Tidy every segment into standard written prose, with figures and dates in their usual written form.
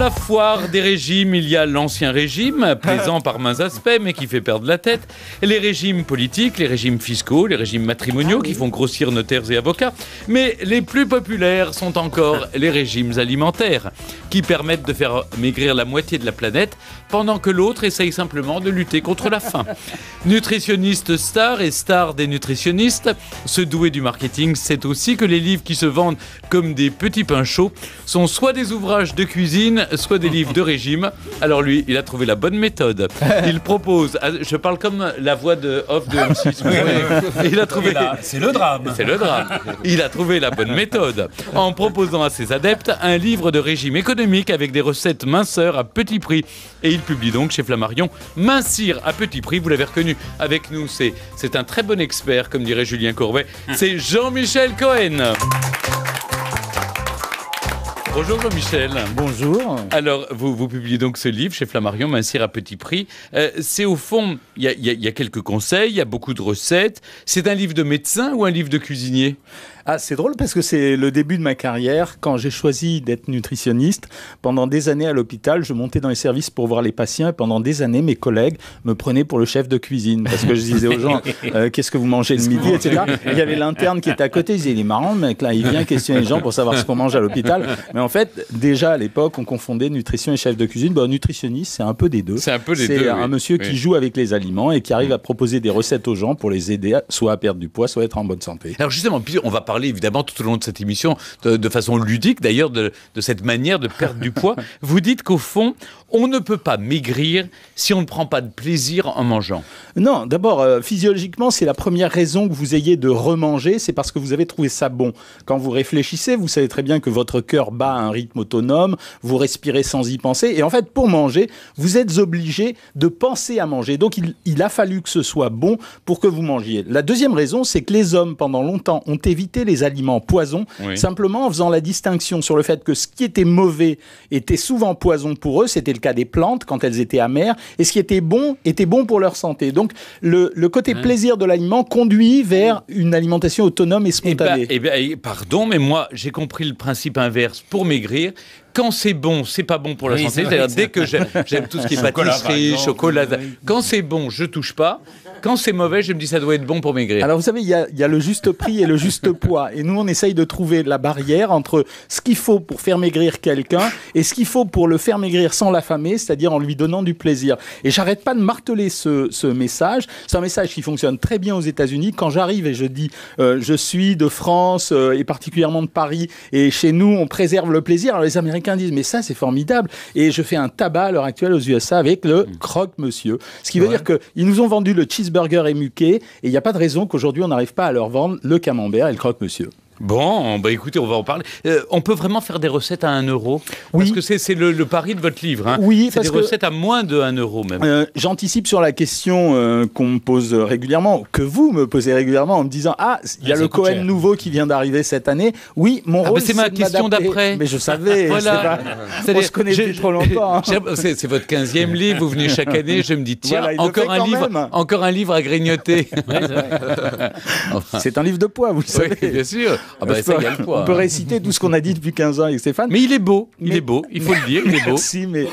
la foire des régimes, il y a l'ancien régime, plaisant par mains aspects, mais qui fait perdre la tête, et les régimes politiques, les régimes fiscaux, les régimes matrimoniaux qui font grossir notaires et avocats. Mais les plus populaires sont encore les régimes alimentaires, qui permettent de faire maigrir la moitié de la planète, pendant que l'autre essaye simplement de lutter contre la faim. Nutritionniste star et star des nutritionnistes, ce doué du marketing sait aussi que les livres qui se vendent comme des petits pains chauds sont soit des ouvrages de cuisine, soit des livres de régime. Alors lui, il a trouvé la bonne méthode. Il propose, je parle comme la voix de off de M6. Il a trouvé. C'est le drame. C'est le drame. Il a trouvé la bonne méthode en proposant à ses adeptes un livre de régime économique avec des recettes minceurs à petit prix. Et il publie donc chez Flammarion Mincir à petit prix. Vous l'avez reconnu avec nous, c'est un très bon expert, comme dirait Julien Courbet. C'est Jean-Michel Cohen. Bonjour Jean-Michel. Bonjour. Alors, vous publiez donc ce livre chez Flammarion, Mincir à petit prix. C'est au fond, il y a quelques conseils, il y a beaucoup de recettes. C'est un livre de médecin ou un livre de cuisinier ? Ah, c'est drôle parce que c'est le début de ma carrière. Quand j'ai choisi d'être nutritionniste, pendant des années à l'hôpital, je montais dans les services pour voir les patients. Et pendant des années, mes collègues me prenaient pour le chef de cuisine. Parce que je disais aux gens, qu'est-ce que vous mangez le midi, etc. Et il y avait l'interne qui était à côté. Il disait, il est marrant, le mec, là, il vient questionner les gens pour savoir ce qu'on mange à l'hôpital. Mais en fait, déjà à l'époque, on confondait nutrition et chef de cuisine. Bon, nutritionniste, c'est un peu des deux. C'est un peu les deux. C'est un monsieur qui joue avec les aliments et qui arrive à proposer des recettes aux gens pour les aider soit à perdre du poids, soit à être en bonne santé. Alors justement, on va parler évidemment tout au long de cette émission, de façon ludique d'ailleurs, de cette manière de perdre du poids. Vous dites qu'au fond, on ne peut pas maigrir si on ne prend pas de plaisir en mangeant. Non, d'abord, physiologiquement, c'est la première raison que vous ayez de remanger, c'est parce que vous avez trouvé ça bon. Quand vous réfléchissez, vous savez très bien que votre cœur bat à un rythme autonome, vous respirez sans y penser, et en fait, pour manger, vous êtes obligé de penser à manger. Donc, il a fallu que ce soit bon pour que vous mangiez. La deuxième raison, c'est que les hommes, pendant longtemps, ont évité les aliments poison, simplement en faisant la distinction sur le fait que ce qui était mauvais était souvent poison pour eux, c'était le cas des plantes quand elles étaient amères, et ce qui était bon pour leur santé. Donc le côté plaisir de l'aliment conduit vers une alimentation autonome et spontanée. Pardon, mais moi j'ai compris le principe inverse pour maigrir. Quand c'est bon, c'est pas bon pour la santé. C'est-à-dire, dès que j'aime tout ce qui est pâtisserie, chocolat, quand c'est bon, je touche pas. Quand c'est mauvais, je me dis ça doit être bon pour maigrir. Alors vous savez, il y a le juste prix et le juste poids. Et nous, on essaye de trouver la barrière entre ce qu'il faut pour faire maigrir quelqu'un et ce qu'il faut pour le faire maigrir sans l'affamer, c'est-à-dire en lui donnant du plaisir. Et j'arrête pas de marteler ce message. C'est un message qui fonctionne très bien aux États-Unis. Quand j'arrive et je dis je suis de France et particulièrement de Paris, et chez nous, on préserve le plaisir. Alors les Américains disent mais ça c'est formidable, et je fais un tabac à l'heure actuelle aux USA avec le croque-monsieur, ce qui veut dire qu'ils nous ont vendu le cheeseburger émuqué, et il n'y a pas de raison qu'aujourd'hui on n'arrive pas à leur vendre le camembert et le croque-monsieur. Bon, écoutez, on va en parler. On peut vraiment faire des recettes à 1 euro ? Parce que c'est le pari de votre livre. Hein. Oui, c'est des recettes à moins de 1 euro même. J'anticipe sur la question qu'on me pose régulièrement, que vous me posez régulièrement en me disant il y a le Cohen nouveau qui vient d'arriver cette année. Oui, mon rôle c'est ma question d'après. Mais je savais. Voilà. On se connaît depuis trop longtemps. C'est votre 15e livre, vous venez chaque année, je me dis tiens, voilà, encore un livre à grignoter. C'est un livre de poids, vous le savez. Oui, bien sûr. Ça y a le poids. On peut réciter tout ce qu'on a dit depuis 15 ans avec Stéphane. Mais il est beau, il faut le dire, il est beau. Merci, mais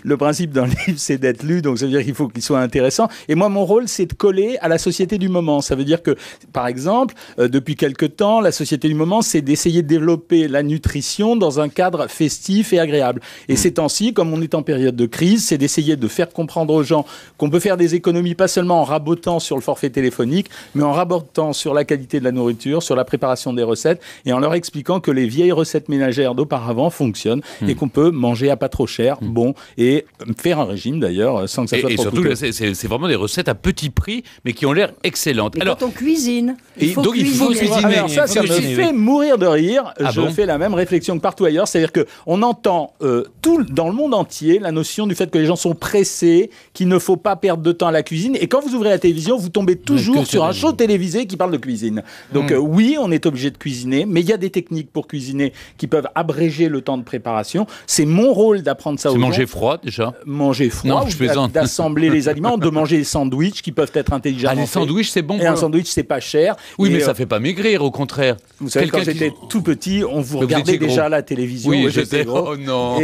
le principe d'un livre, c'est d'être lu, donc ça veut dire qu'il faut qu'il soit intéressant. Et moi, mon rôle, c'est de coller à la société du moment. Ça veut dire que, par exemple, depuis quelque temps, la société du moment, c'est d'essayer de développer la nutrition dans un cadre festif et agréable. Et ces temps-ci, comme on est en période de crise, c'est d'essayer de faire comprendre aux gens qu'on peut faire des économies, pas seulement en rabotant sur le forfait téléphonique, mais en rabotant sur la qualité de la nourriture, sur la préparation des recettes, et en leur expliquant que les vieilles recettes ménagères d'auparavant fonctionnent et qu'on peut manger à pas trop cher, bon, et faire un régime d'ailleurs sans que ça soit trop coûteux. Et surtout, c'est vraiment des recettes à petit prix, mais qui ont l'air excellentes. Et alors, quand on cuisine, il faut cuisiner. Alors ça me fait mourir de rire. Je fais la même réflexion que partout ailleurs, c'est-à-dire qu'on entend dans le monde entier la notion du fait que les gens sont pressés, qu'il ne faut pas perdre de temps à la cuisine, et quand vous ouvrez la télévision, vous tombez toujours sur un show télévisé qui parle de cuisine. Donc oui, on est obligé de cuisiner. cuisiner, mais il y a des techniques pour cuisiner qui peuvent abréger le temps de préparation. C'est mon rôle d'apprendre ça aux gens. C'est manger froid déjà. Manger froid, d'assembler les aliments, de manger des sandwichs qui peuvent être intelligemment faits. Les sandwichs, c'est bon. Et un sandwich, c'est pas cher. Oui, mais ça fait pas maigrir, au contraire. Vous savez, quand j'étais tout petit, on vous regardait déjà à la télévision. Oui, j'étais gros. Oh non.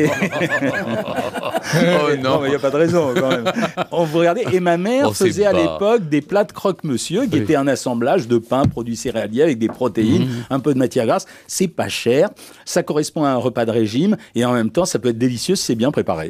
Oh non, il n'y a pas de raison quand même. On vous regardait. Et ma mère faisait à l'époque des plats de croque-monsieur qui étaient un assemblage de pain, produits céréaliers avec des protéines, un peu de matière grasse. C'est pas cher. Ça correspond à un repas de régime. Et en même temps, ça peut être délicieux si c'est bien préparé.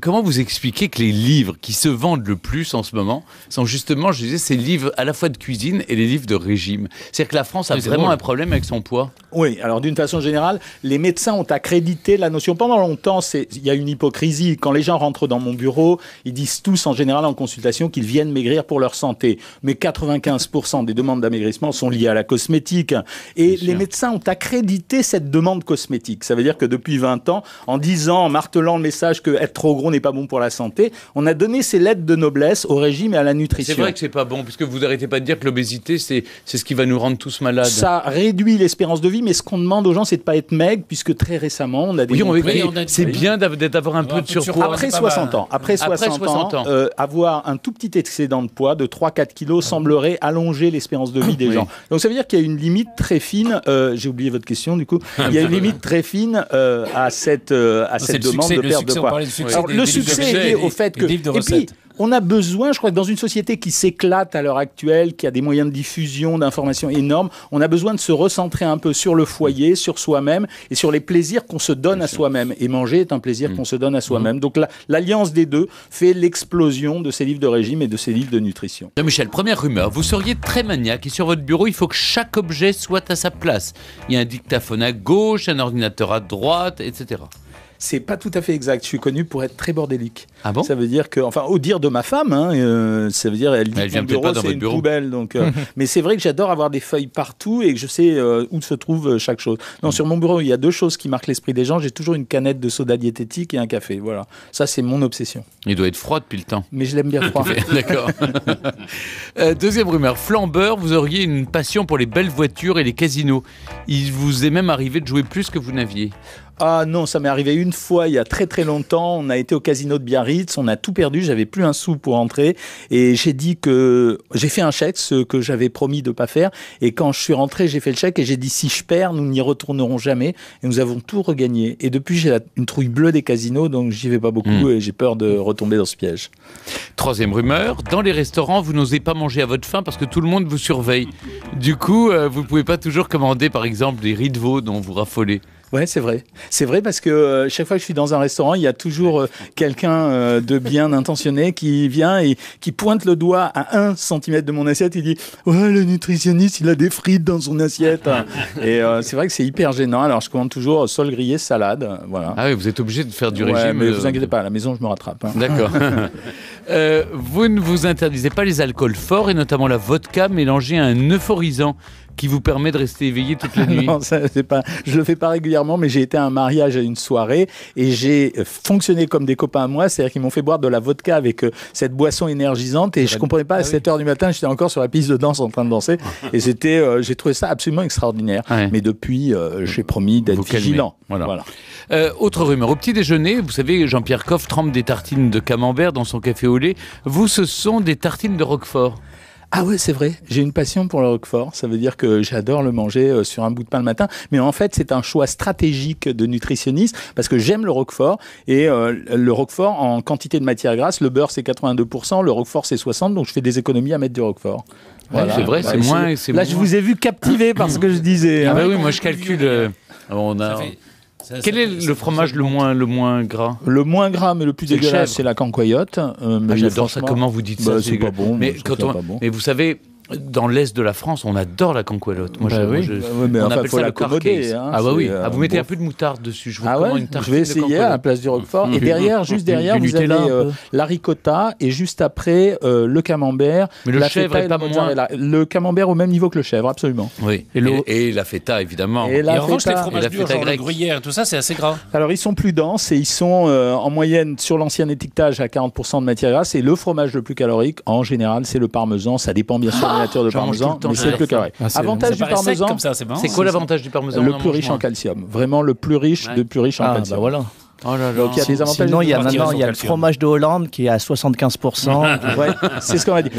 Comment vous expliquez que les livres qui se vendent le plus en ce moment sont justement, je disais, ces livres à la fois de cuisine et les livres de régime? C'est-à-dire que la France a vraiment un problème avec son poids? Oui, alors d'une façon générale, les médecins ont accrédité la notion. Pendant longtemps, il y a une hypocrisie. Quand les gens rentrent dans mon bureau, ils disent tous en général en consultation qu'ils viennent maigrir pour leur santé. Mais 95% des demandes d'amaigrissement sont liées à la cosmétique. Et les médecins ont accrédité cette demande cosmétique. Ça veut dire que depuis 20 ans, en disant, en martelant le message que être trop gros n'est pas bon pour la santé, on a donné ces lettres de noblesse au régime et à la nutrition. C'est vrai que c'est pas bon, puisque vous n'arrêtez pas de dire que l'obésité, c'est ce qui va nous rendre tous malades. Ça réduit l'espérance de vie, mais ce qu'on demande aux gens, c'est de ne pas être maigre, puisque très récemment, on a des... c'est bien d'avoir un peu de surpoids. Après 60 ans. Après 60 ans, avoir un tout petit excédent de poids de 3-4 kilos semblerait allonger l'espérance de vie des gens. Donc ça veut dire qu'il y a une limite très fine, j'ai oublié votre question du coup, il y a une limite très fine à cette demande de perte de poids. Alors, le succès est lié au fait que... Et puis, on a besoin, je crois que dans une société qui s'éclate à l'heure actuelle, qui a des moyens de diffusion, d'information énormes, on a besoin de se recentrer un peu sur le foyer, sur soi-même et sur les plaisirs qu'on se donne à soi-même. Et manger est un plaisir qu'on se donne à soi-même. Donc l'alliance des deux fait l'explosion de ces livres de régime et de ces livres de nutrition. Michel, première rumeur, vous seriez très maniaque et sur votre bureau, il faut que chaque objet soit à sa place. Il y a un dictaphone à gauche, un ordinateur à droite, etc. C'est pas tout à fait exact. Je suis connu pour être très bordélique. Ah bon? Ça veut dire que, enfin, au dire de ma femme, ça veut dire elle dit que mon bureau c'est une poubelle. Donc, mais c'est vrai que j'adore avoir des feuilles partout et que je sais où se trouve chaque chose. Non, sur mon bureau, il y a deux choses qui marquent l'esprit des gens. J'ai toujours une canette de soda diététique et un café. Voilà, ça c'est mon obsession. Il doit être froid depuis le temps. Mais je l'aime bien froid. D'accord. Deuxième rumeur, flambeur, vous auriez une passion pour les belles voitures et les casinos. Il vous est même arrivé de jouer plus que vous n'aviez. Ah non, ça m'est arrivé une fois il y a très très longtemps. On a été au casino de Biarritz, on a tout perdu, j'avais plus un sou pour entrer et j'ai fait un chèque, ce que j'avais promis de pas faire. Et quand je suis rentré, j'ai fait le chèque et j'ai dit si je perds, nous n'y retournerons jamais. Et nous avons tout regagné. Et depuis, j'ai une trouille bleue des casinos, donc j'y vais pas beaucoup et j'ai peur de retomber dans ce piège. Troisième rumeur, dans les restaurants, vous n'osez pas manger à votre faim parce que tout le monde vous surveille. Du coup, vous pouvez pas toujours commander par exemple des riz de veau dont vous raffolez. Ouais, c'est vrai. C'est vrai parce que chaque fois que je suis dans un restaurant, il y a toujours quelqu'un de bien intentionné qui vient et qui pointe le doigt à 1 centimètre de mon assiette et dit « Ouais, le nutritionniste, il a des frites dans son assiette. » Et c'est vrai que c'est hyper gênant. Alors, je commande toujours sol grillé, salade. Voilà. Ah oui, vous êtes obligé de faire du régime. Mais vous inquiétez pas, à la maison, je me rattrape. D'accord. Vous ne vous interdisez pas les alcools forts et notamment la vodka mélangée à un euphorisant qui vous permet de rester éveillé toute la nuit. Non, ça, c'est pas, je le fais pas régulièrement, mais j'ai été à un mariage à une soirée et j'ai fonctionné comme des copains à moi, c'est-à-dire qu'ils m'ont fait boire de la vodka avec cette boisson énergisante et je comprenais pas, à 7h du matin, j'étais encore sur la piste de danse en train de danser et c'était, j'ai trouvé ça absolument extraordinaire. Ouais. Mais depuis, j'ai promis d'être vigilant. Voilà. Autre rumeur, au petit déjeuner, vous savez, Jean-Pierre Coff trempe des tartines de camembert dans son café au lait. Vous, ce sont des tartines de Roquefort. Ah ouais, c'est vrai. J'ai une passion pour le Roquefort. Ça veut dire que j'adore le manger sur un bout de pain le matin. Mais en fait, c'est un choix stratégique de nutritionniste parce que j'aime le Roquefort. Et le Roquefort, en quantité de matière grasse, le beurre, c'est 82%, le Roquefort, c'est 60%. Donc, je fais des économies à mettre du Roquefort. Voilà. C'est vrai, c'est moins... Là, je vous ai vu captivé par ce que je disais. Ah bah oui, moi, je calcule... Quel est le fromage le moins gras? Le moins gras, mais le plus dégueulasse, c'est la cancoyote. J'adore ça. Comment vous dites ça? C'est pas bon. Mais vous savez... Dans l'est de la France, on adore la canquoillotte. Moi, mais on appelle ça le carquet. Ah bah oui. Vous mettez un peu de moutarde dessus. Je vous recommande une tartine. Je vais essayer à la place du Roquefort. Et derrière, juste derrière, vous avez la ricotta et juste après le camembert. Mais le chèvre est pas moins. Le camembert au même niveau que le chèvre, absolument. Oui. Et la feta, évidemment. Et en revanche, les fromages durs, genre le gruyère, tout ça, c'est assez gras. Alors, ils sont plus denses et ils sont en moyenne sur l'ancien étiquetage à 40% de matière grasse. Et le fromage le plus calorique, en général, c'est le parmesan. Ça dépend bien sûr. miniature de parmesan, mais c'est plus carré. Avantage du parmesan, c'est quoi l'avantage du parmesan? Le plus riche en calcium. Vraiment le plus riche de plus riche en calcium. Bah voilà. Oh là là. Donc il y a des avantages. Sinon, il y a le fromage de Hollande qui est à 75%. Ouais, c'est ce qu'on a dit.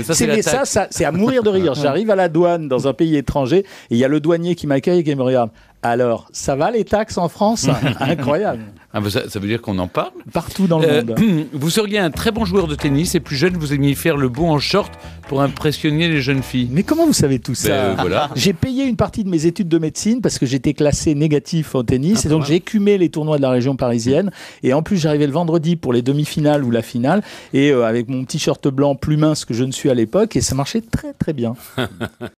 C'est à mourir de rire. J'arrive à la douane dans un pays étranger et il y a le douanier qui m'accueille et qui me regarde. Alors, ça va les taxes en France? Incroyable. Ah bah ça veut dire qu'on en parle partout dans le monde. Vous seriez un très bon joueur de tennis et plus jeune, vous aimiez faire le beau en short pour impressionner les jeunes filles. Mais comment vous savez tout ça? Voilà. J'ai payé une partie de mes études de médecine parce que j'étais classé négatif en tennis et donc j'ai écumé les tournois de la région parisienne et en plus j'arrivais le vendredi pour les demi-finales ou la finale et avec mon petit short blanc plus mince que je ne suis à l'époque et ça marchait très très bien.